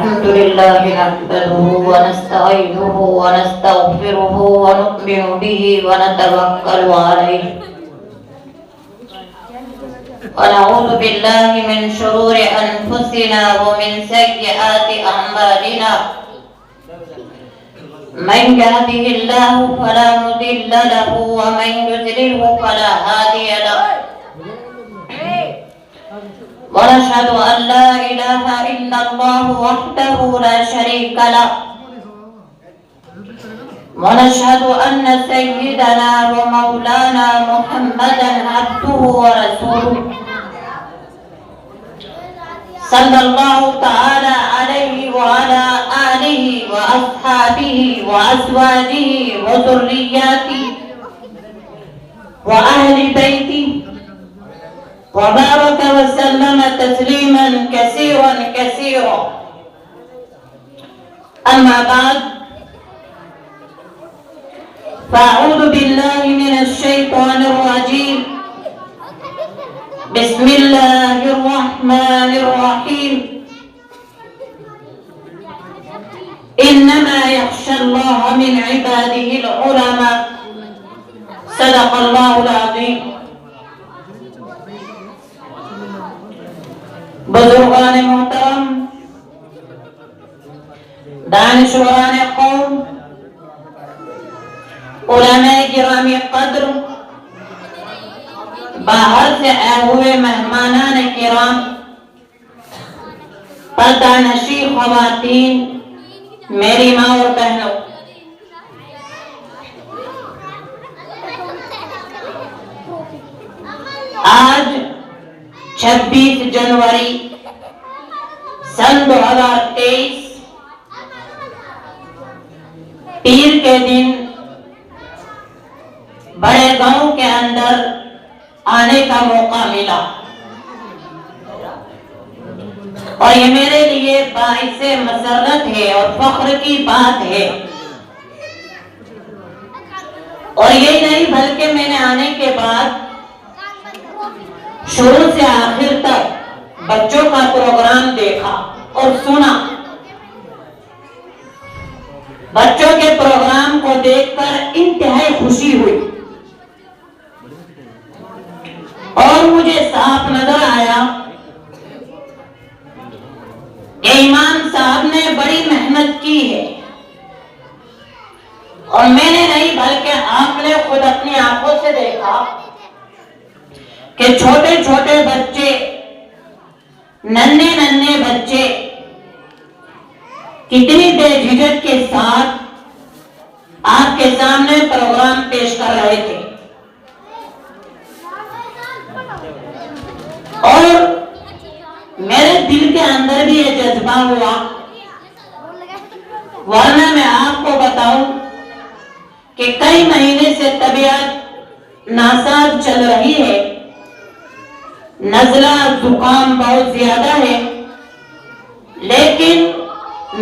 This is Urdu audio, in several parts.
الحمد لله نحمده ونستعينه ونستغفره ونؤمن به ونتوكل عليه ونعوذ بالله من شرور أنفسنا ومن سيئات أعمالنا من يهده الله فلا مضل له ومن يضلله فلا هادي له ونشهد أن لا إله إلا الله وحده لا شريك له ونشهد أن سيدنا ومولانا محمدا عبده ورسوله صلى الله تعالى عليه وعلى آله وأصحابه وأزواجه وذرياته وأهل بيته وبارك وسلم تسليما كثيرا كثيرا. أما بعد فأعوذ بالله من الشيطان الرجيم. بسم الله الرحمن الرحيم. إنما يخشى الله من عباده العلماء. صدق الله العظيم. بزرگان محترم، دانشوران قوم، علماء گرامی قدر، باہر سے آئے ہوئے مہمانان کرام، پردہ نشی خواتین، میری ماں اور بہنوں، آج 26 جنوری سن 2023 پیر کے دن بڑے گاؤں کے اندر آنے کا موقع ملا اور یہ میرے لیے باعث مسرت ہے اور فخر کی بات ہے. اور یہ نہیں بلکہ میں نے آنے کے بعد شروع سے آخر تک بچوں کا پروگرام دیکھا اور سنا. بچوں کے پروگرام کو دیکھ کر انتہائی خوشی ہوئی اور مجھے صاف نظر آیا کہ امام صاحب نے بڑی محنت کی ہے اور میں نے نہیں بلکہ آپ نے خود اپنی آنکھوں سے دیکھا کہ چھوٹے چھوٹے بچے، ننھے ننھے بچے کتنی بے جھجک کے ساتھ آپ کے سامنے پروگرام پیش کر رہے تھے. اور میرے دل کے اندر بھی یہ جذبہ ہوا، ورنہ میں آپ کو بتاؤں کہ کئی مہینے سے طبیعت ناساز چل رہی ہے، نزلہ زکام بہت زیادہ ہے، لیکن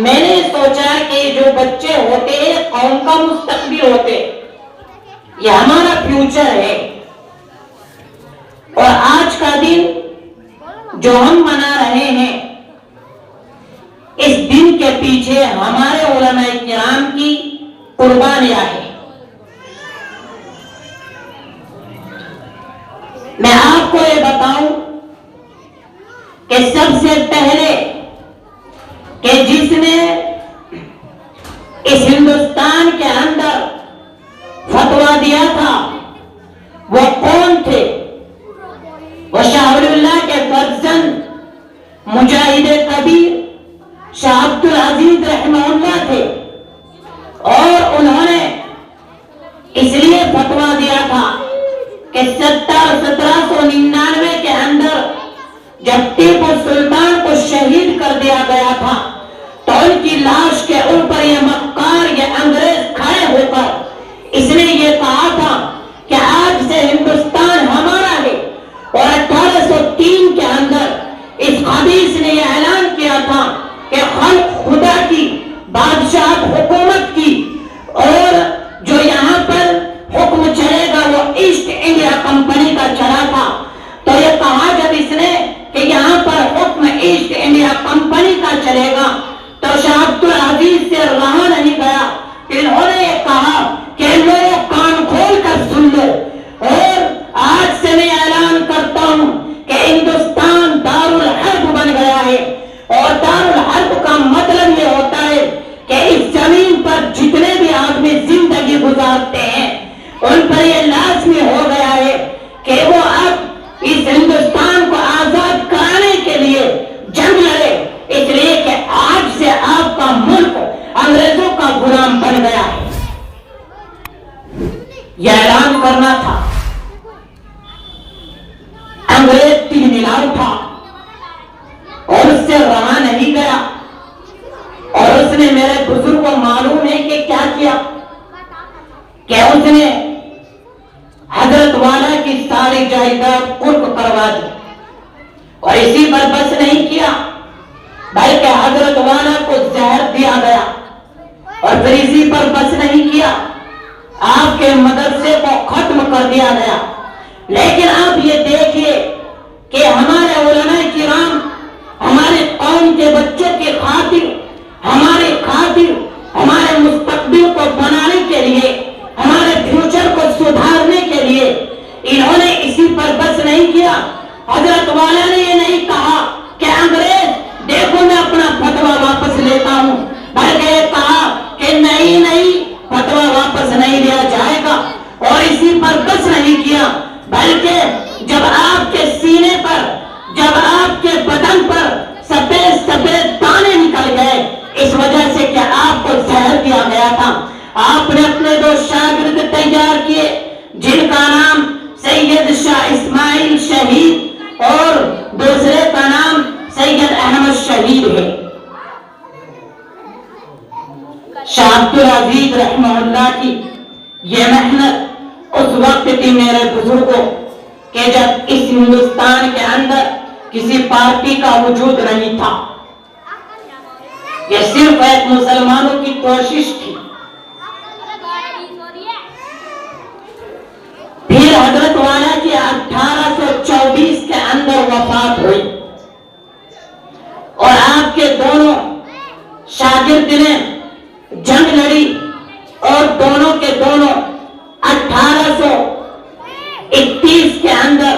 میں نے سوچا کہ جو بچے ہوتے ہیں قوم کا مستقبل ہوتے، یہ ہمارا فیوچر ہے. اور آج کا دن جو ہم منا رہے ہیں، اس دن کے پیچھے ہمارے علماء کرام کی قربانیاں ہیں. میں آپ کو یہ بتاؤں کہ سب سے پہلے کہ جس نے اس ہندوستان کے اندر فتویٰ دیا تھا وہ کون تھے؟ وہ شاہ ولی اللہ کے فرزند مجاہد کبیر شاہ عبدالعزیز رحمہ اللہ تھے. اور انہوں نے اس لیے فتویٰ دیا تھا کہ 1799 کے اندر جب ٹیپو سلطان کو شہید کر دیا گیا تھا تو ان کی لاش کے اوپر یہ مکار، یہ انگریز کھڑے ہو کر اس نے یہ کہا تھا کہ آج سے ہندوستان ہمارا ہے. اور 1803 کے اندر اس خبیث نے یہ اعلان کیا تھا کہ خلق خدا کی، بادشاہ حکومت کی، اور جو یہاں پر حکم چلے گا وہ ایسٹ انڈیا کمپنی کا چلا تھا. تو یہ کہا جب اس نے کہ یہاں پر اعلان کرنا تھا، انگریز تین ملا اٹھا اور اس سے رہا نہیں گیا، اور اس نے میرے بزرگ کو معلوم ہے کہ کیا کیا کہ اس نے حضرت والا کی ساری جائیداد قرب کروا دی، اور اسی پر بس نہیں کیا بلکہ حضرت والا کو زہر دیا گیا، اور پھر اسی پر بس نہیں کیا آپ کے مدرسے کو ختم کر دیا گیا۔ لیکن آپ یہ دیکھیے کہ ہمارے علماء کرام ہمارے قوم کے بچوں کی خاطر، ہمارے مستقبل کو بنانے کے لیے، ہمارے فیوچر کو سدھارنے کے لیے انہوں نے اسی پر بس نہیں کیا۔ حضرت والا نے یہ نہیں کہا کہ انگریز دیکھو میں اپنا فتویٰ واپس لیتا ہوں، بلکہ یہ کہا کہ نہیں فتویٰ واپس نہیں لیا جائے گا، اور اسی پر بس نہیں کیا بلکہ جب آپ کے سینے پر، جب آپ کے بدن پر سفید دانے نکل گئے اس وجہ سے کہ آپ کو زہر دیا گیا تھا، آپ نے اپنے دو شاگرد تیار کیے جن کا نام سید شاہ اسماعیل شہید اور دوسرے کا نام سید احمد شہید ہے۔ شاہ عبدالعزیز رحمہ اللہ کی یہ محنت اس وقت تھی میرے بزرگوں کہ جب اس ہندوستان کے اندر کسی پارٹی کا وجود نہیں تھا، یہ صرف ایک مسلمانوں کی کوشش تھی۔ پھر حضرت والا کی 1824 کے اندر وفات ہوئی، اور آپ کے دونوں شاگرد نے جنگ لڑی، اور دونوں کے دونوں 1831 کے اندر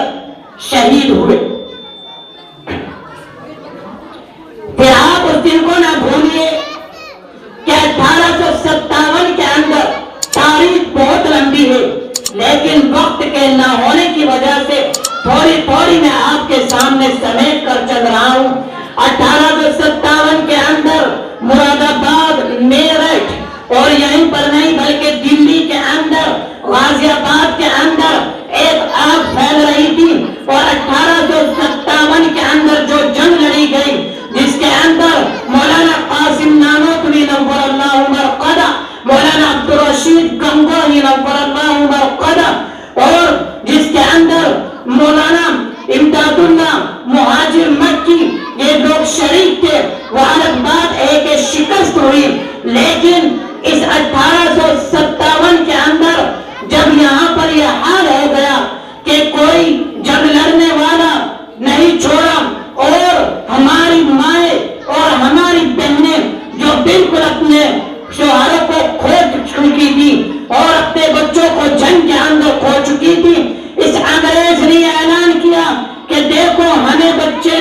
شہید ہوئے۔ پھر آپ اس دن کو نہ بھولیے کہ 1857 کے اندر تاریخ بہت لمبی ہے، لیکن وقت کے نہ ہونے کی وجہ سے تھوڑی میں آپ کے سامنے سمیٹ کر چل رہا ہوں۔ 1857 کے اندر مراد آباد، میرٹھ اور یہیں پر نہیں بلکہ دلی کے اندر، غازی آباد کے اندر ایک آگ پھیل رہی تھی، اور 1857 کے اندر جو جنگ لڑی گئی جس کے اندر مولانا قاسم نانوتوی نور اللہ مرقدہ، مولانا عبدالرشید گنگوہی نور اللہ مرقدہ، اور جس کے اندر مولانا امداد اللہ مہاجر مکی، یہ لوگ شریک تھے، وہ الگ بات ہے کہ شکست ہوئی، لیکن اس 1857 کے اندر جب یہاں پر یہ حال ہو گیا کہ کوئی جنگ لڑنے والا نہیں چھوڑا، اور ہماری مائیں اور ہماری بہنیں جو بالکل اپنے شوہروں کو کھو چکی تھی اور اپنے بچوں کو جنگ کے اندر کھو چکی تھی، اس انگریز نے اعلان کیا کہ دیکھو ہمیں بچے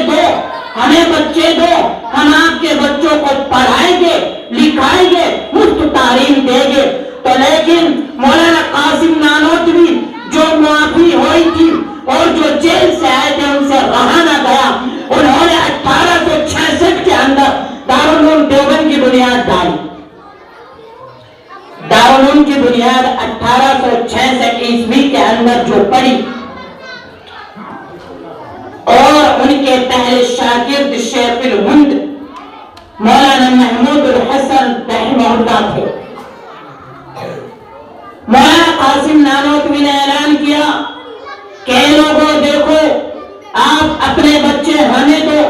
دو، ہم آپ کے بچوں کو پڑھائیں گے، لکھائیں گے، مفت تعلیم دیں گے۔ تو لیکن مولانا قاسم نانوتوی جو معافی ہوئی تھی اور جو جیل سے آئے تھے ان سے رہا نہ گیا، انہوں نے 1866 کے اندر دارالعلوم دیوبند کی بنیاد ڈالی۔ دارالعلوم کی بنیاد 1866 عیسوی کے اندر جو پڑی، اور ان کے پہلے شاگرد شیخ الہند مولانا محمود الحسن رحمہ اللہ تھے۔ مولانا قاسم نانوتوی نے اعلان کیا کہ لوگوں دیکھو آپ اپنے بچے ہمیں دو،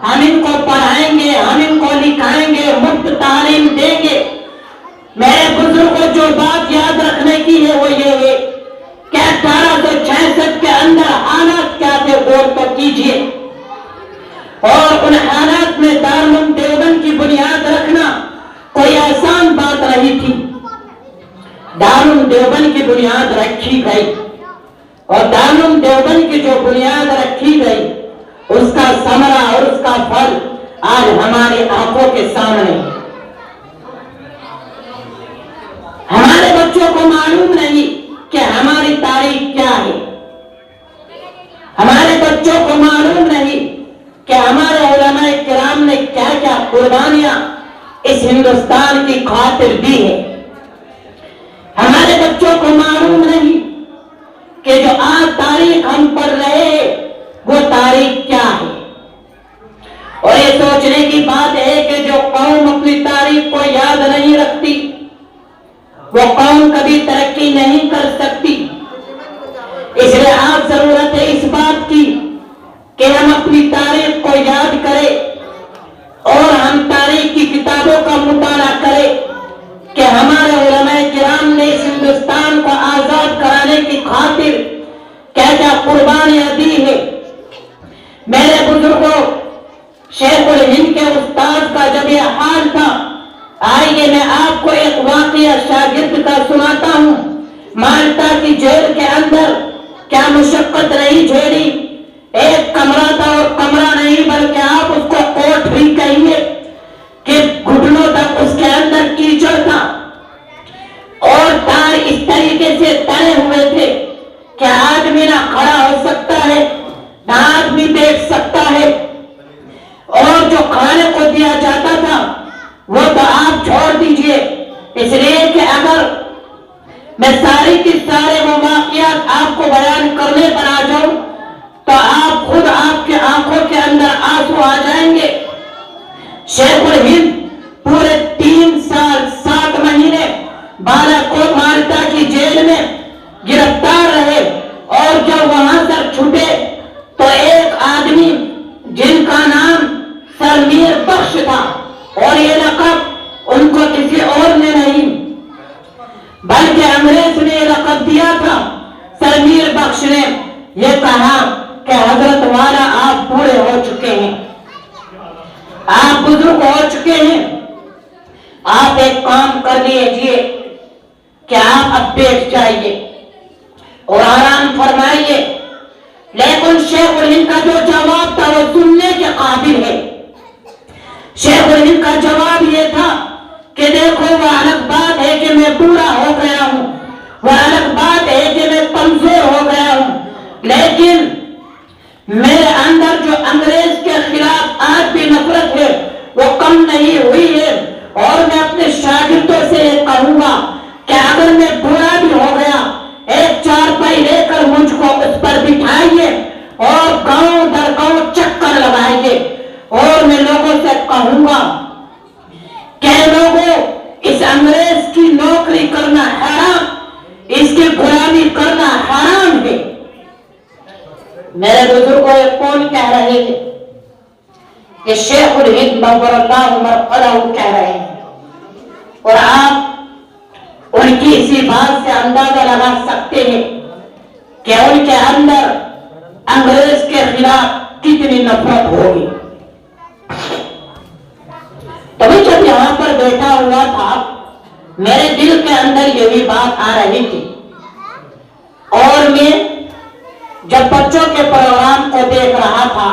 ہم ان کو پڑھائیں گے، ہم ان کو لکھائیں گے، مفت تعلیم دیں گے۔ میرے بزرگوں جو بات یاد رکھنے کی ہے وہ یہ ہے کہ 1866 کے اندر حالات کیا تھے غور تو کیجئے، اور ان حالات میں دارالعلوم دیوبند کی بنیاد رکھنا کوئی آسان بات نہیں تھی۔ دارالعلوم دیوبند کی بنیاد رکھی گئی، اور دارالعلوم دیوبند کی جو بنیاد رکھی گئی اس کا ثمرہ اور اس کا پھل آج ہماری آنکھوں کے سامنے ہے۔ ہمارے بچوں کو معلوم نہیں کہ ہماری تاریخ کیا ہے، ہمارے بچوں کو معلوم نہیں کہ ہمارے علماء کرام نے کیا کیا قربانیاں اس ہندوستان کی خاطر دی ہے، ہمارے بچوں کو معلوم نہیں ہم پڑھ رہے ہیں وہ تاریخ کیا ہے؟ اور یہ سوچنے کی بات ہے کہ جو قوم اپنی تاریخ کو یاد نہیں رکھتی وہ قوم کبھی ترقی نہیں کر سکتی۔ اس لیے آج ضرورت ہے اس بات کی کہ ہم اپنی تاریخ کو یاد کریں اور ہم تاریخ کی کتابوں کا مطالعہ کریں کہ ہمارے علماء کرام نے اس ہندوستان کو آزاد کرانے کی خاطر کیا کیا قربانیاں دی ہے۔ میرے بزرگوں، شیخ الہند کے استاد کا جب یہ حال تھا، آئیے میں آپ کو ایک واقعہ شاگرد کا سناتا ہوں۔ مالٹا کی جیل کے اندر کیا مشقت نہیں جھیلی، ایک کمرہ تھا، اور کمرہ نہیں بلکہ آپ اس کو کوٹ بھی کہیے کہ گھٹنوں تک اس کے اندر کیچڑ تھا، اور تار اس طریقے سے تلے ہوئے تھے کہ آدمی نہ کھڑا ہو سکتا ہے نہ آدمی بیٹھ سکتا ہے، اور جو کھانے کو دیا جاتا تھا وہ تو آپ چھوڑ دیجئے، اس لیے کہ اگر میں ساری کی سارے وہ واقعات آپ کو بیان کرنے پر آ جاؤں تو آپ خود آپ کے آنکھوں کے اندر آنسو آ جائیں گے۔ شیخ الہند پورے 3 سال 7 مہینے بالاکوٹ مالٹا کی جیل میں گرفتار رہے، اور جب وہاں سے چھوٹے تو ایک آدمی جن کا نام سرمیر بخش تھا، اور یہ لقب ان کو کسی اور نے نہیں بلکہ انگریز نے یہ لقب دیا تھا۔ سرمیر بخش نے یہ کہا کہ حضرت والا آپ بوڑھے ہو چکے ہیں، آپ بزرگ ہو چکے ہیں، آپ ایک کام کر لیجئے کہ آپ اب بیٹھ جائیے اور آرام فرمائیے۔ لیکن شیخ الہند کا جو جواب تھا وہ سننے کے قابل ہے۔ شیخ الہند کا جواب یہ تھا کہ دیکھو، وہ الگ بات ہے کہ میں بوڑھا ہو گیا ہوں، وہ الگ بات ہے کہ میں کمزور ہو گیا ہوں، لیکن میرے اندر جو انگریز کے خلاف آج بھی نفرت ہے وہ کم نہیں ہوئی ہے، اور میں اپنے شاگردوں سے یہ کہوں گا کہ اگر میں بوڑھا بھی ہو گیا، ایک چارپائی لے کر مجھ کو اس پر بٹھائیے اور گاؤں در گاؤں چکر لگائیے، اور میں لوگوں سے کہوں گا کہ لوگوں، اس انگریز کی نوکری کرنا حرام، اس کی غلامی کرنا حرام ہے۔ میرے بزرگوں یہ کون کہہ رہے تھے؟ کہ شیخ الہند نور اللہ مرقدہ کہہ رہے ہیں، اور آپ ان کی اسی بات سے اندازہ لگا سکتے ہیں کہ ان کے اندر انگریز کے خلاف کتنی نفرت ہوگی۔ تبھی جب یہاں پر بیٹھا ہوا تھا میرے دل کے اندر یہی بات آ رہی تھی، اور میں جب بچوں کے پروگرام کو دیکھ رہا تھا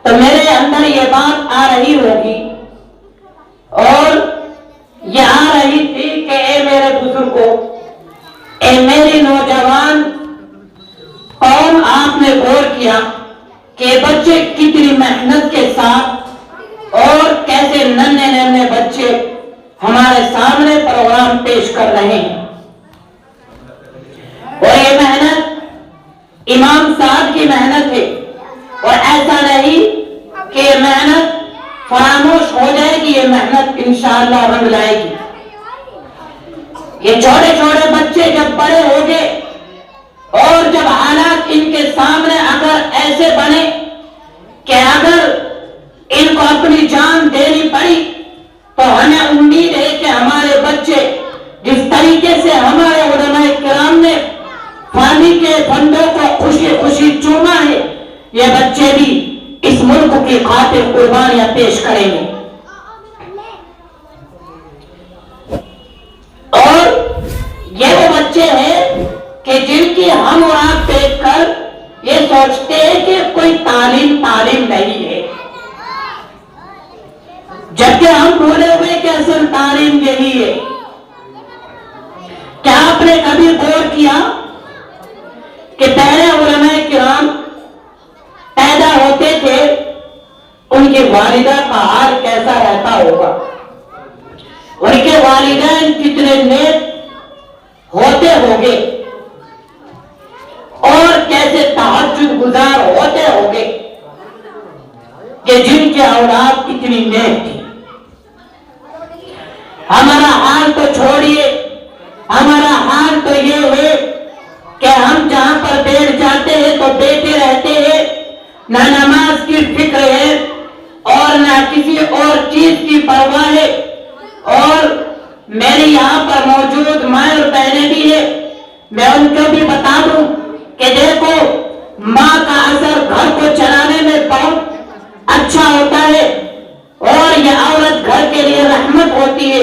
تو میرے اندر یہ بات آ رہی ہوگی، اور یہ آ رہی تھی کہ اے میرے بزرگوں، اے میری نوجوان قوم، آپ نے غور کیا کہ بچے کتنی محنت کے ساتھ اور کیسے ننھے ننھے بچے ہمارے سامنے پروگرام پیش کر رہے ہیں، اور یہ محنت امام صاحب کی محنت ہے، اور ایسا نہیں کہ یہ محنت فراموش ہو جائے گی، یہ محنت انشاءاللہ رنگ لائے گی۔ یہ چھوٹے چھوٹے بچے جب بڑے ہو گئے اور جب حالات ان کے سامنے اگر ایسے بنے کہ اگر ان کو اپنی جان دینی پڑی تو ہمیں امید ہے کہ ہمارے بچے جس طریقے سے ہمارے علماء کرام نے پانی کے بندوں کو خوشی خوشی چوما ہے، یہ بچے بھی اس ملک کی خاطر قربانیاں پیش کریں گے۔ اور یہ وہ بچے ہیں کہ جن کی ہم اور آپ دیکھ کر یہ سوچتے ہیں کہ کوئی تعلیم نہیں ہے، جبکہ ہم بھولے ہوئے کہ اصل تعلیم یہی ہے۔ کیا آپ نے کبھی غور کیا کہ پہلے علماء کرام پیدا ہوتے تھے، ان کی والدہ کا حال کیسا رہتا ہوگا، ان کے والدین کتنے نیک ہوتے ہوں گے، اور کہ جن کی اولاد کتنی نیک تھی. ہمارا حال تو چھوڑیے، ہمارا حال تو یہ ہے کہ ہم جہاں پر بیٹھ جاتے ہیں تو بیٹھے رہتے ہیں، نہ نماز کی فکر ہے اور نہ کسی اور چیز کی پرواہ ہے. اور میری یہاں پر موجود ماں اور بہنیں بھی ہے، میں ان کو بھی بتا دوں کہ دیکھو، ماں کا اثر گھر کو چلانے میں بہت اچھا ہوتا ہے، اور یہ عورت گھر کے لیے رحمت ہوتی ہے،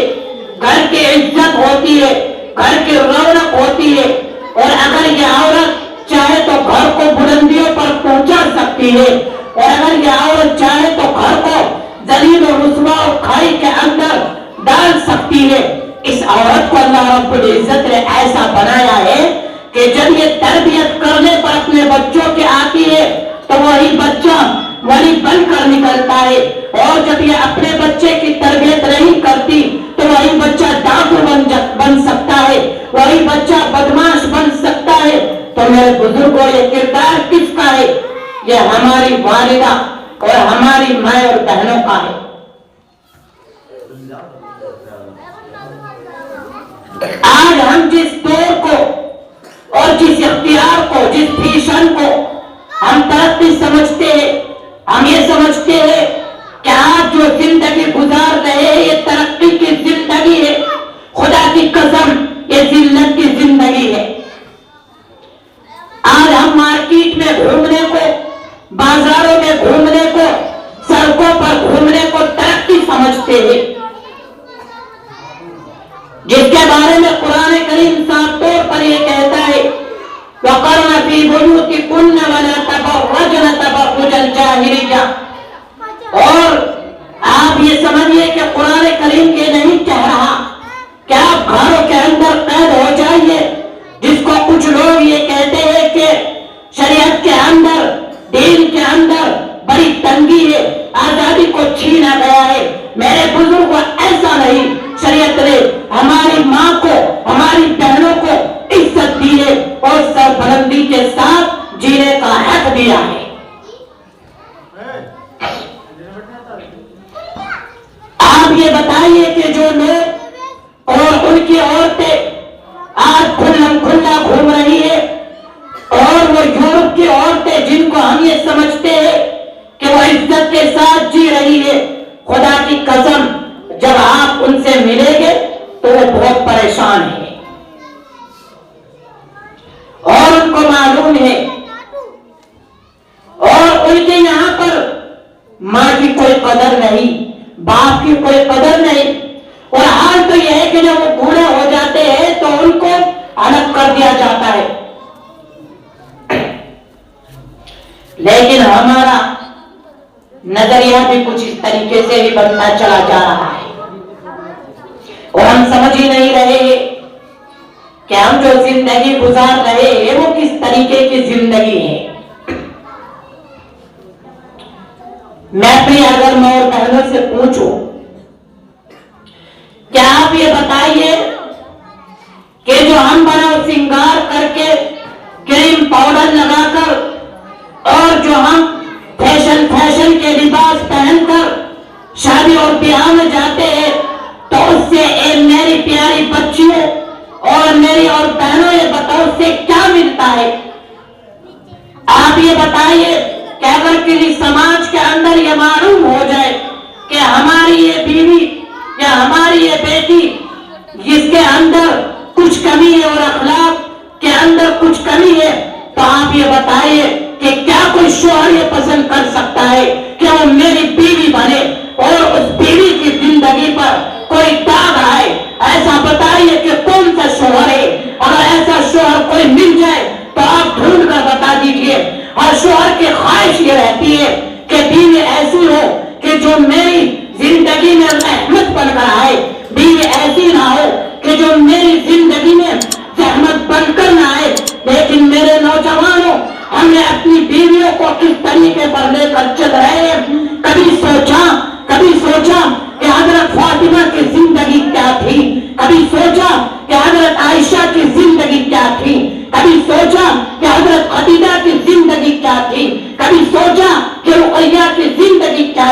گھر کی عزت ہوتی ہے، گھر کی رونق ہوتی ہے. اور اگر یہ عورت چاہے تو گھر کو بلندیوں پر پہنچا سکتی ہے، اور اگر یہ عورت چاہے تو گھر کو ذلیل و رسوا اور کھائی کے اندر ڈال سکتی ہے. اس عورت کو اللہ رب العزت نے ایسا بنایا ہے کہ جب یہ تربیت کرنے پر اپنے بچوں کے آتی ہے تو وہی بچہ ولی بن کر نکلتا ہے، اور جب یہ اپنے بچے کی تربیت نہیں کرتی تو وہی بچہ ڈاکو بن سکتا ہے، وہی بچہ بدماش بن سکتا ہے. تو میرے بزرگوں، یہ کردار کس کا ہے؟ یہ ہماری والدہ اور ہماری ماں اور بہنوں کا ہے. آج ہم جس دور کو اور جس اختیار کو، جس فیشن کو ہم ترقی سمجھتے ہیں، ہم یہ سمجھتے ہیں کہ آج جو زندگی گزار رہے ہیں یہ ترقی کی زندگی ہے. خدا کی قسم یہ ذلت کی زندگی ہے. آج ہم مارکیٹ میں گھومنے کو، بازاروں میں گھومنے کو، سڑکوں پر گھومنے کو ترقی سمجھتے ہیں، جس کے بارے میں قرآن کریم صاف طور پر یہ کہتا ہے وَقَرْنَ فِي بُيُوتِكُنَّ وَلَا تَبَرَّجْنَ تَبَرُّجَ الْجَاهِلِيَّةِ. اور آپ یہ سمجھیے کہ قرآن کریم یہ نہیں کہہ رہا کہ آپ گھروں کے اندر قید ہو جائیے، جس کو کچھ لوگ یہ کہتے ہیں کہ شریعت کے اندر، دین کے اندر بڑی تنگی ہے، آزادی کو چھینا گیا ہے. میرے بزرگوں، ایسا نہیں. شریعت نے ہماری ماں کو، ہماری بہنوں کو عزت دی ہے اور سربلندی کے ساتھ جینے کا حق دیا ہے. آپ یہ بتائیے کہ جو لوگ اور ان کی عورتیں آج کھلم کھلا گھوم رہی ہے، اور وہ یورپ کی عورتیں جن کو ہم یہ سمجھتے ہیں کہ وہ عزت کے ساتھ جی رہی ہے، خدا کی قسم جب آپ ان سے ملیں گے تو وہ بہت پریشان ہیں، اور ان کو معلوم ہے، اور ان کے یہاں پر ماں کی کوئی قدر نہیں، باپ کی کوئی قدر نہیں. اور حال تو یہ ہے کہ جب وہ بوڑھے ہو جاتے ہیں تو ان کو الگ کر دیا جاتا ہے. لیکن ہمارا نظریہ بھی کچھ اس طریقے سے ہی بنتا چلا جا رہا ہے، اور ہم سمجھ ہی نہیں رہے کہ ہم جو زندگی گزار رہے ہیں وہ کس طریقے کی زندگی ہے. میں اپنی اگر ماں اور بہنوں سے پوچھوں کہ آپ یہ بتائیے کہ جو ہم بنا سنگار کر کے، کریم پاؤڈر لگا کر، اور جو ہم فیشن کے لباس پہن کر شادی اور بیاہ میں جاتے ہیں، تو اس سے میری پیاری بچیوں اور میری اور بہنوں، یہ بتاؤ اس سے کیا ملتا ہے؟ آپ یہ بتائیے کہ اگر کسی سماج کے اندر یہ معلوم ہو جائے کہ ہماری یہ بیوی یا ہماری یہ بیٹی جس کے اندر کچھ کمی ہے اور اخلاق کے اندر کچھ کمی ہے، تو آپ یہ بتائیے کہ کیا کوئی شوہر یہ پسند کر سکتا ہے کہ وہ میری بیوی بنے اور اس بیوی کی زندگی پر کوئی داغ آئے؟ ایسا بتائیے کہ کون سا شوہر ہے. اگر ایسا شوہر کوئی مل جائے تو آپ ڈھونڈ کر بتا دیجئے. ہر شوہر کی خواہش یہ رہتی ہے کہ بیوی ایسی ہو کہ جو میری زندگی میں رحمت بن کر آئے، بیوی ایسی نہ ہو کہ جو میری زندگی میں زحمت بن کر نہ آئے. لیکن میرے نوجوانوں، ہم نے اپنی بیویوں کو کس طریقے پر لے کر چل رہے ہیں؟ کبھی سوچا کہ حضرت فاطمہ کی زندگی کیا تھی؟ کبھی سوچا کہ حضرت عائشہ کی زندگی کیا تھی؟ کبھی سوچا کہ حضرت خدیجہ کی زندگی کیا تھی؟ کبھی سوچا کہ رقیہ کی زندگی کیا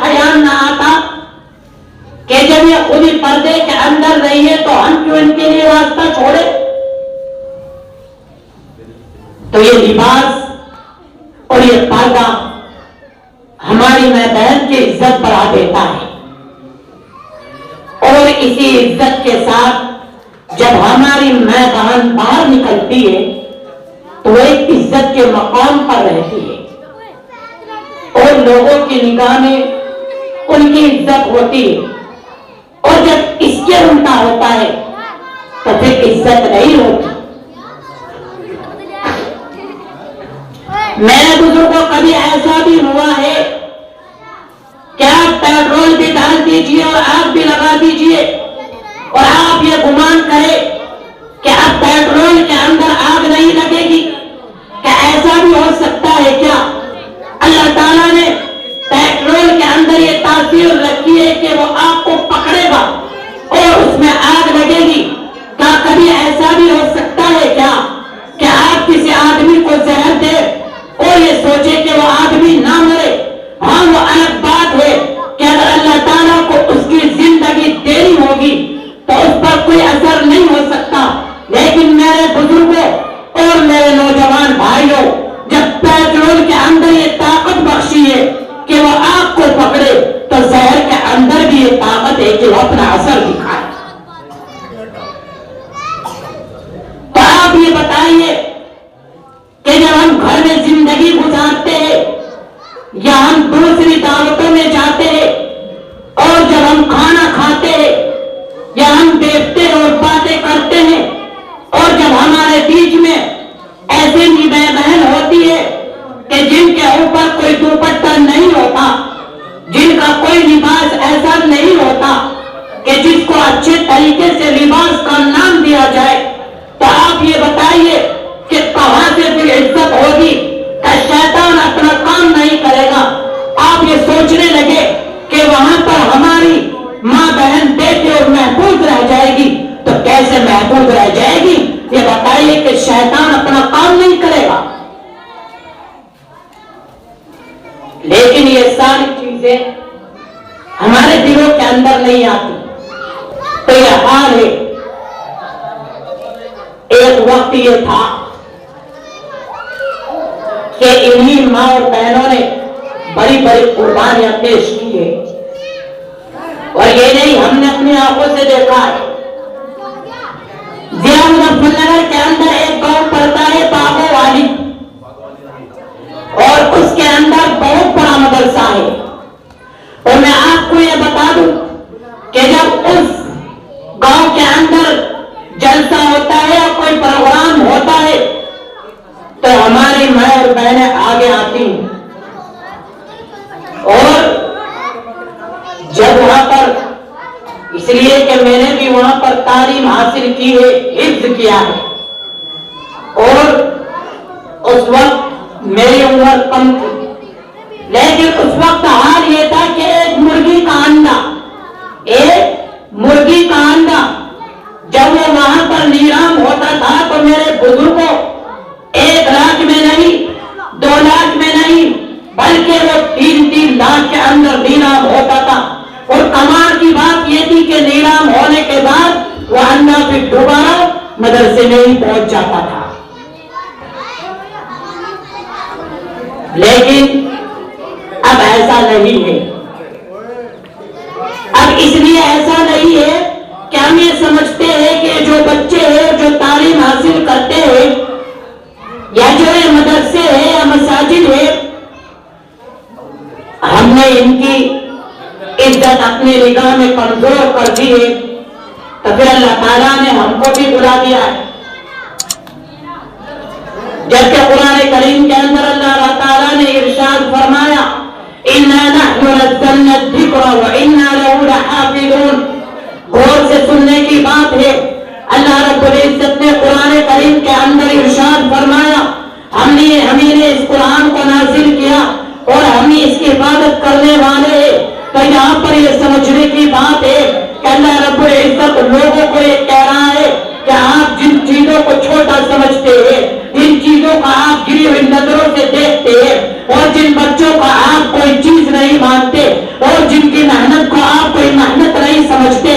خیال نہ آتا کہ جب یہ خود ہی پردے کے اندر رہی ہے تو ہم کیوں ان کے لیے راستہ چھوڑے؟ تو یہ لباس اور یہ پردہ ہماری ماں بہن کی عزت بڑھا دیتا ہے، اور اسی عزت کے ساتھ جب ہماری ماں بہن باہر نکلتی ہے تو وہ ایک عزت کے مقام پر رہتی ہے اور لوگوں کی نگاہ میں ان کی عزت ہوتی ہے، اور جب اس کے الٹا ہوتا ہے تو پھر عزت نہیں ہوتی۔ میرے بزرگوں کبھی ایسا بھی ہوا ہے کہ آپ پیٹرول بھی ڈال دیجئے اور آگ بھی لگا دیجئے اور آپ یہ گمان کریں کہ اب پیٹرول کے اندر آگ نہیں لگے گی؟ کیا ایسا بھی ہو سکتا ہے کیا؟ اللہ تعالیٰ نے پیٹرول کے اندر یہ تاثیر رکھی ہے کہ وہ آگ کو پکڑے گا اور اس میں آگ لگے گی۔ کیا کبھی ایسا بھی ہو سکتا ہے کیا کہ آپ کسی آدمی کو زہر دے اور یہ سوچے کہ وہ آدمی نہ مرے؟ ہاں، وہ الگ بات ہے کہ اگر اللہ تعالیٰ کو اس کی زندگی دینی ہوگی تو اس پر کوئی اثر نہیں ہو سکتا، لیکن میرے بزرگوں اور میرے نوجوان بھائیوں، جب پیٹرول کے اندر یہ طاقت بخشی ہے کہ وہ آگ کو پکڑے تو زہر کے اندر بھی یہ طاقت ہے کہ وہ اپنا اثر دکھائے۔ تو آپ یہ بتائیے کہ جب ہم گھر میں زندگی گزارتے ہیں یا ہم دوسری دعوتوں میں جاتے ہیں اور جب ہم کھانا کھاتے ہیں یا ہم دیکھتے اور باتیں کرتے ہیں اور جب ہمارے بیچ میں ایسی ماں بہن ہوتی ہے کہ جن کے اوپر کوئی دوپٹہ نہیں ہوتا، جن کا کوئی لباس ایسا نہیں ہوتا کہ جس کو اچھے طریقے سے لباس کا نام دیا جائے، تو آپ یہ بتائیے کہ کہاں سے پھر عزت ہوگی؟ کہ شیطان اپنا کام نہیں کرے گا؟ آپ یہ سوچنے لگے کہ وہاں پر ہماری ماں بہن بیٹی اور محفوظ رہ جائے گی، تو کیسے محفوظ رہ جائے گی؟ یہ بتائیے کہ شیطان اپنا کام نہیں کرے گا؟ لیکن یہ ساری چیزیں ہمارے دلوں کے اندر نہیں آتی۔ تو یہ حال ہے۔ ایک وقت یہ تھا کہ انہی ماں اور بہنوں نے بڑی بڑی قربانیاں پیش کی ہے، اور یہ نہیں ہم نے اپنی آنکھوں سے دیکھا ہے۔ ضلع مظفر نگر کے اندر ایک گاؤں پڑتا ہے باغوں والی، اور اس کے اندر بہت بڑا مدرسہ ہے، اور میں آپ کو یہ بتا دوں کہ جب اس گاؤں کے اندر جلسہ ہوتا ہے یا کوئی پروگرام ہوتا ہے تو ہماری ماں اور بہنیں آگے آتی ہیں، اور جب وہاں پر، اس لیے کہ میں نے بھی وہاں پر تعلیم حاصل کی ہے، حفظ کیا ہے، اور اس وقت میری عمر کم تھی، لیکن اس وقت حال یہ تھا کہ ایک مرغی کا انڈا جب وہ وہاں پر نیلام ہوتا تھا تو میرے بزرگوں 1 لاکھ میں نہیں، 2 لاکھ میں نہیں، بلکہ وہ 3 لاکھ کے اندر نیلام ہوتا تھا، اور کمال کی بات یہ تھی کہ نیلام ہونے کے بعد وہ انڈا پھر دوبارہ مدرسے میں ہی پہنچ جاتا تھا۔ لیکن اب ایسا نہیں ہے۔ اب اس لیے ایسا نہیں ہے کہ ہم یہ سمجھتے ہیں کہ جو بچے ہیں جو تعلیم حاصل کرتے ہیں یا جو یہ مدرسے ہیں یا مساجد ہے، ہم نے ان کی عزت اپنی نگاہ میں کمزور کر دی ہے، تو پھر اللہ تعالیٰ نے ہم کو بھی بلا دیا ہے۔ جبکہ قرآن کریم کے اندر اللہ تعالیٰ نے ارشاد فرمایا اِنَّا نَحْنُ نَزَّلْنَا الذِّكْرَ وَإِنَّا لَهُ لَحَافِظُونَ۔ غور سے سننے کی بات ہے۔ اللہ رب العزت نے قرآن کریم کے اندر ارشاد فرمایا ہم نے اس قرآن کو نازل کیا اور ہم اس کی حفاظت کرنے والے ہیں۔ تو یہاں پر یہ سمجھنے کی بات ہے کہ اللہ رب العزت لوگوں کو یہ کہہ رہا ہے کہ آپ جن چیزوں کو چھوٹا سمجھتے ہیں، جن چیزوں کا آپ گری ہوئی نظروں سے دیکھتے ہیں، اور جن بچوں کو آپ کوئی چیز نہیں مانتے اور جن کی محنت کو آپ کوئی محنت نہیں سمجھتے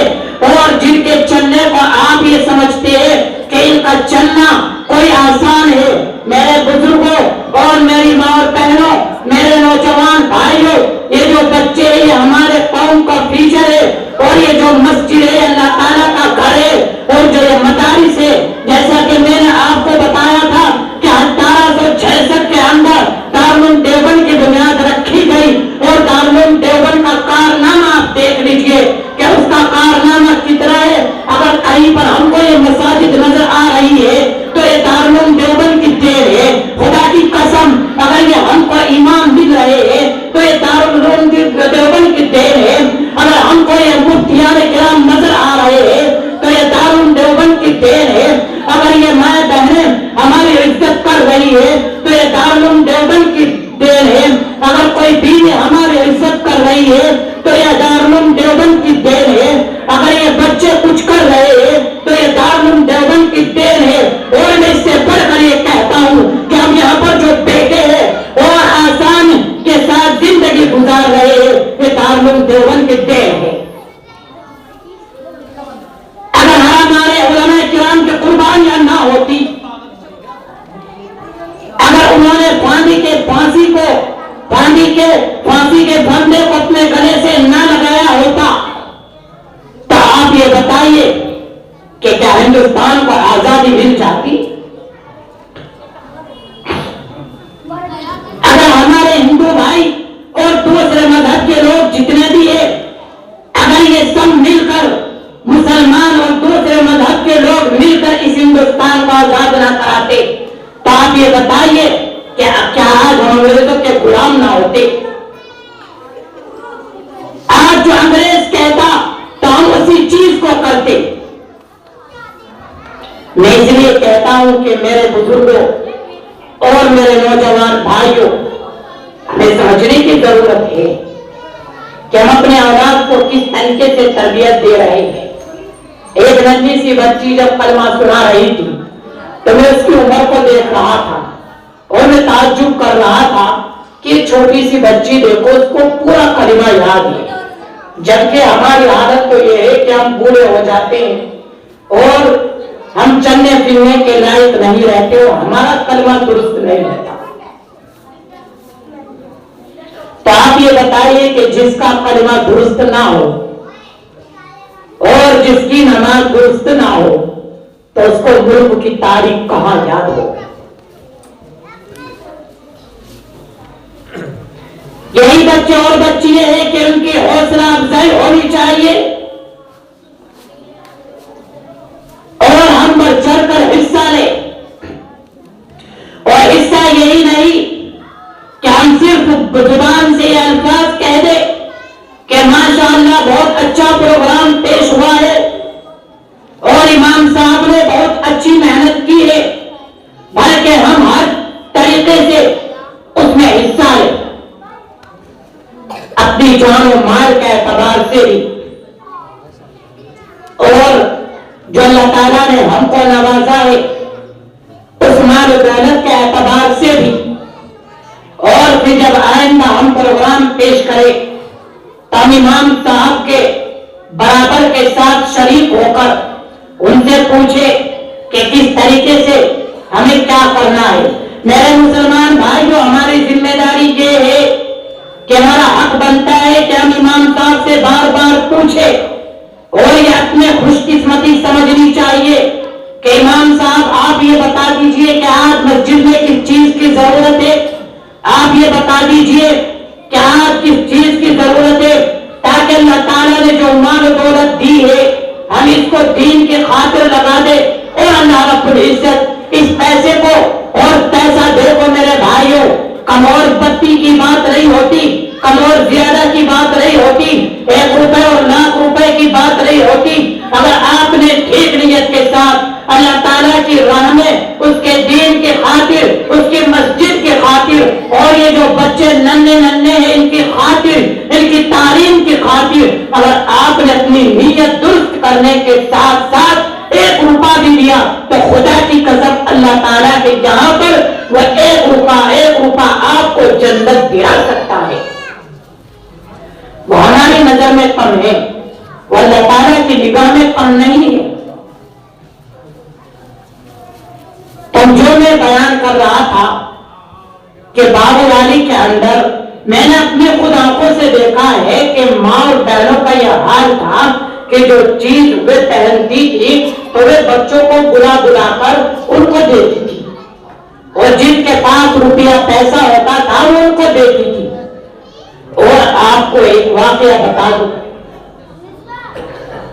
اور جن کے چلنے کو آپ یہ سمجھتے ہیں کہ ان کا چلنا کوئی آسان ہے، میرے بزرگوں اور میری ماں اور بہنوں، میرے نوجوان بھائیوں، یہ جو بچے ہیں یہ ہمارے قوم کا فیوچر ہے، اور یہ جو مسجد ہے اللہ تعالیٰ کا گھر ہے، اور جو یہ مدارس ہے، جیسا کہ میں نے آپ کو بتایا تھا کہ 1866 کے اندر دارالعلوم دیوبند کی بنیاد رکھی گئی، اور دارالعلوم دیوبند کا کارنامہ آپ دیکھ لیجئے کہ اس کا کارنامہ کتنا ہے۔ اگر کہیں پر ہم کو یہ مساجد نظر آ رہی ہے تو یہ دارالعلوم دیوبند کی دیر ہے، خدا کی قسم اگر یہ ہم کو ایمان مل رہے ہیں تو یہ دارالعلوم دیوبند کی دیر ہے، اگر ہم کو یہ مفتیان کرام نظر آ رہے ہیں تو یہ دارالعلوم دیوبند کی دیر ہے، اگر یہ مائیں بہنیں ہماری عزت کر رہی ہے تو یہ دارالعلوم دیوبند کی دیر ہے، اگر کوئی بیوی ہماری عزت کر رہی ہے تو یہ دارالعلوم دیوبند کی دیر ہے، اگر یہ بچے کچھ کر رہے ہیں تو یہ دارالعلوم دیوبند کی دیر ہے۔ اور میں اس سے بڑھ کر یہ کہتا ہوں کہ ہم یہاں پر جو بیٹھے ہیں اور آسان کے ساتھ زندگی گزار رہے ہیں یہ دارالعلوم دیوبند کی دیر ہے۔ اگر ہمارے علماء کرام کی قربانیاں نہ ہوتی، اگر انہوں نے پھانسی کے پھندے کو اپنے گلے سے نہ لگایا ہوتا تو آپ یہ بتائیے کہ کیا ہندوستان کو آزادی مل جاتی؟ اگر ہمارے ہندو بھائی اور دوسرے مذہب کے لوگ جتنے بھی ہیں اگر یہ سب مل کر مسلمان اور دوسرے مذہب کے لوگ مل کر اس ہندوستان کو آزاد نہ کراتے تو آپ یہ بتائیے کہ کیا آج ہم انگریزوں کے غلام نہ ہوتے؟ آج جو انگریز کہتا تو ہم اسی چیز کو کرتے۔ میں اس لیے کہتا ہوں کہ میرے بزرگوں اور میرے نوجوان بھائیوں، ہمیں سمجھنے کی ضرورت ہے کہ ہم اپنے اولاد کو کس طریقے سے تربیت دے رہے ہیں۔ ایک ننھی سی بچی جب کلمہ سنا رہی تھی تو میں اس کی عمر کو دیکھ رہا تھا اور میں تعجب کر رہا تھا کہ چھوٹی سی بچی دیکھو اس کو پورا کلمہ یاد ہے، جبکہ ہماری عادت تو یہ ہے کہ ہم بوڑھے ہو جاتے ہیں اور ہم چلنے پھرنے کے لائق نہیں رہتے اور ہمارا کلمہ درست نہیں رہتا۔ تو آپ یہ بتائیے کہ جس کا کلمہ درست نہ ہو اور جس کی نماز درست نہ ہو تو اس کو ملک کی تاریخ کہاں یاد ہو؟ یہی بچے اور بچیاں ہیں کہ ان کی حوصلہ افزائی ہونی چاہیے اور ہم بڑھ چڑھ کر حصہ لیں، اور حصہ یہی نہیں کہ ہم صرف زبان سے یہ الفاظ کہہ دیں کہ ماشاءاللہ بہت اچھا پروگرام پیش ہوا ہے اور امام صاحب نے بہت اچھی محنت کی ہے، بلکہ ہم ہر طریقے سے اس میں حصہ لیں، اپنی جان و مال کے اعتبار سے بھی، اور جو اللہ تعالیٰ نے ہم کو نوازا ہے اس مال و دولت کے اعتبار سے بھی، اور پھر جب آئندہ ہم پروگرام پیش کریں تو ہم امام صاحب کے برابر کے ساتھ شریک ہو کر ان سے پوچھے کہ کس طریقے سے ہمیں کیا کرنا ہے۔ میرے مسلمان بھائیوں، ہماری ذمہ داری یہ ہے کہ ہمارا حق بنتا ہے کہ ہم امام صاحب سے بار بار پوچھیں، اور یہ اپنے خوش قسمتی سمجھنی چاہیے کہ امام صاحب آپ یہ بتا دیجئے کہ آج مسجد میں کس چیز کی ضرورت ہے، آپ یہ بتا دیجئے کہ آج کس چیز کی ضرورت ہے، تاکہ اللہ تعالیٰ نے جو مال و دولت دی ہے ہم اس کو دین کی خاطر لگا دے، اور اللہ رب العزت اس پیسے کو، اور پیسہ دیکھو میرے بھائیوں کم اور بتی کی بات نہیں ہوتی، کم اور زیادہ کی بات نہیں ہوتی، 1 روپے اور لاکھ روپے کی بات نہیں ہوتی، اگر آپ نے ٹھیک نیت کے ساتھ اللہ تعالیٰ کی راہ میں اس کے دین کی خاطر، اس کی مسجد کی خاطر، اور یہ جو بچے ننھے ہیں ان کی خاطر، ان کی تعلیم کی خاطر اگر آپ نے اپنی نیت درست کرنے کے ساتھ ساتھ 1 روپیہ بھی دیا تو خدا کی قسم اللہ تعالیٰ کے یہاں پر وہ 1 روپیہ آپ کو کچھ اندر گرا سکتا ہے، وہ ہماری نظر میں کم ہے، وہ اللہ تعالیٰ کی نگاہ میں کم نہیں ہے۔ تو جو میں بیان کر رہا تھا کہ بابو والی کے اندر میں نے اپنے خود آنکھوں سے دیکھا ہے کہ ماں اور بہنوں کا یہ حال تھا کہ جو چیز وہ پہنتی تھی تو وہ بچوں کو بلا بلا کر ان کو دیتی تھی، اور جن کے پاس روپیہ پیسہ ہوتا تھا وہ ان کو دیتی تھی۔ اور آپ کو ایک واقعہ بتا دوں،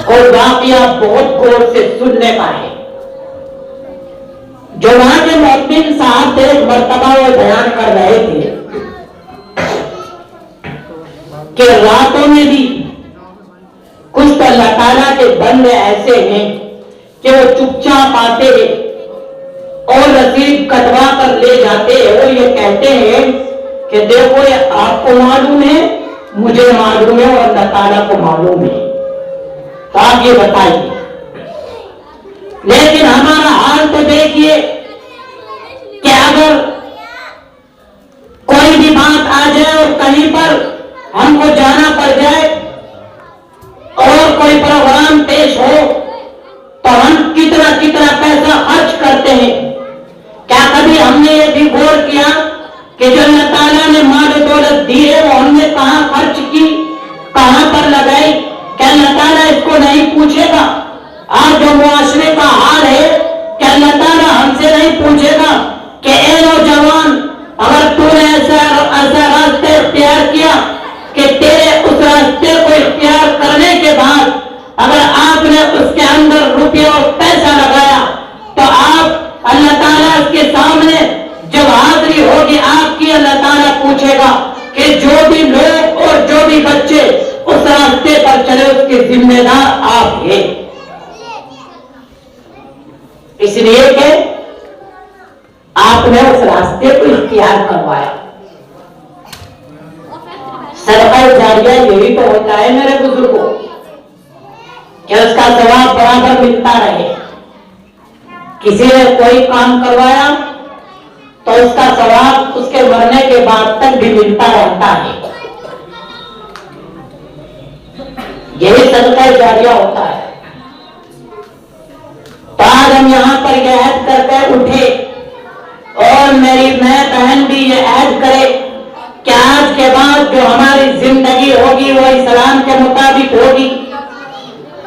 اور واقعہ بہت غور سے سننے کا ہے۔ جو وہاں کے مؤذن صاحب تھے، ایک مرتبہ وہ بیان کر رہے تھے کہ راتوں میں بھی کچھ تو اللہ تعالیٰ کے بندے ایسے ہیں کہ وہ چپ چاپ آتے ہیں اور رسید کٹوا کر لے جاتے ہیں، وہ یہ کہتے ہیں کہ دیکھو یہ آپ کو معلوم ہے، مجھے معلوم ہے اور اللہ تعالیٰ کو معلوم ہے، تو آپ یہ بتائیے۔ لیکن ہمارا حال تو دیکھیے کہ اگر کوئی بھی بات آ جائے اور کہیں پر ہم کو جانا پڑ جائے اور کوئی پروگرام پیش ہو تو ہم کتنا کتنا پیسہ خرچ کرتے ہیں۔ کیا کبھی ہم نے یہ بھی غور کیا کہ جو اللہ تعالیٰ نے مال و دولت دی ہے وہ ہم نے کہاں خرچ کی، کہاں پر لگائی؟ کیا اللہ تعالیٰ اس کو نہیں پوچھے گا؟ آج جو معاشرے کا حال ہے، کہ اللہ تعالیٰ ہم سے نہیں پوچھے گا کہ اے نوجوان، اگر تو نے ایسا راستے اختیار کیا کہ تیرے اس راستے کو اختیار کرنے کے بعد اگر آپ نے اس کے اندر روپیہ اور پیسہ لگایا تو آپ اللہ تعالیٰ کے سامنے جب حاضری ہوگی آپ کی، اللہ تعالیٰ پوچھے گا کہ جو بھی لوگ اور جو بھی بچے اس راستے پر چلے اس کے ذمہ دار آپ ہیں۔ اس لیے کہ آپ نے اس راستے کو اختیار کروایا۔ صدقہ جاریہ یہی تو ہوتا ہے میرے بزرگوں، کہ اس کا ثواب برابر ملتا رہے۔ کسی نے کوئی کام کروایا تو اس کا ثواب اس کے مرنے کے بعد تک بھی ملتا رہتا ہے، یہی صدقہ جاریہ ہوتا ہے۔ تو آج ہم یہاں پر یہ عہد کر کے اٹھے اور میری میں بہن بھی یہ عہد کرے کہ آج کے بعد جو ہماری زندگی ہوگی وہ اسلام کے مطابق ہوگی،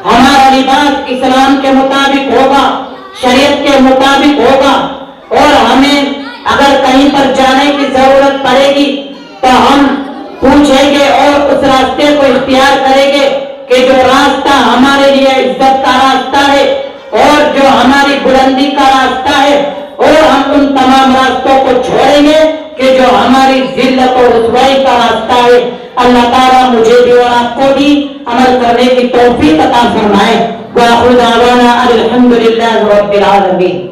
ہمارا لباس اسلام کے مطابق ہوگا، شریعت کے مطابق ہوگا، اور ہمیں اگر کہیں پر جانے کی ضرورت پڑے گی تو ہم پوچھیں گے اور اس راستے کو اختیار کریں گے کہ جو راستہ ہمارے لیے عزت کا راستہ ہے اور جو ہماری بلندی کا راستہ ہے، اور ہم ان تمام راستوں کو چھوڑیں گے کہ جو ہماری ذلت اور رسوائی کا راستہ ہے۔ اللہ تعالیٰ مجھے بھی اور آپ کو بھی عمل کرنے کی توفیق عطا فرمائے۔ وآخر دعوانا الحمدللہ رب العالمین۔